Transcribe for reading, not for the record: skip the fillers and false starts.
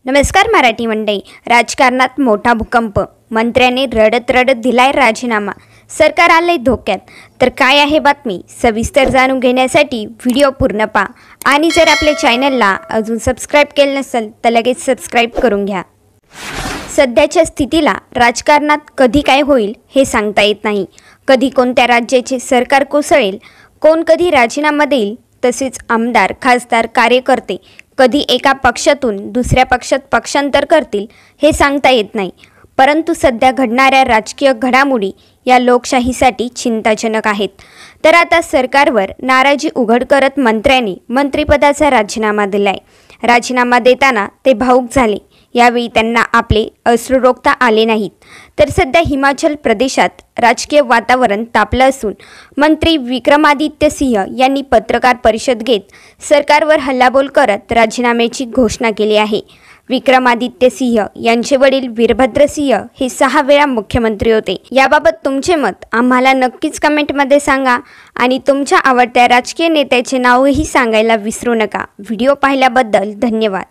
नमस्कार मराठी मंडळी। राजकारणात मोठा भूकंप, मंत्र्यांनी रडत रडत दिलाय राजीनामा, सरकार आलंय धोक्यात। तर काय आहे बातमी, सविस्तर जाणून घेण्यासाठी व्हिडिओ पूर्ण पहा आणि जर आपल्या चॅनलला अजून सबस्क्राइब केलं नसेल तर लगेच सबस्क्राइब करून घ्या। सध्याच्या स्थितीला राजकारणात कधी काय होईल हे सांगता येत नाही। कधी कोणत्या राज्याचे सरकार कोसळेल, कोण कधी राजीनामा देईल, तसेच आमदार, खासदार, कार्यकर्ते कधी एका पक्षातून दुसऱ्या पक्षात पक्षांतर करतील हे सांगता येत नाही। परंतु सध्या घडणाऱ्या राजकीय घडामोडी या लोकशाहीसाठी चिंताजनक आहेत। तर आता सरकारवर नाराजी उघड करत मंत्र्यांनी मंत्रिपदाचा राजीनामा दिलाय। राजीनामा देताना ते भावुक झाले। यावेळी त्यांना आपले अश्रू रोखता आले नाहीत। तर सध्या हिमाचल प्रदेशात राजकीय वातावरण तापलं असून मंत्री विक्रमादित्य सिंह यांनी पत्रकार परिषद घेत सरकारवर हल्लाबोल करत राजीनाम्याची घोषणा केली आहे। विक्रमादित्य सिंह यांचे वडील वीरभद्र सिंह हे 6 वेळा मुख्यमंत्री होते। याबाबत तुमचे मत आम्हाला नक्कीच कमेंटमध्ये सांगा आणि तुमच्या आवडत्या राजकीय नेत्याचे नावही सांगायला विसरू नका। व्हिडिओ पाहिल्याबद्दल धन्यवाद।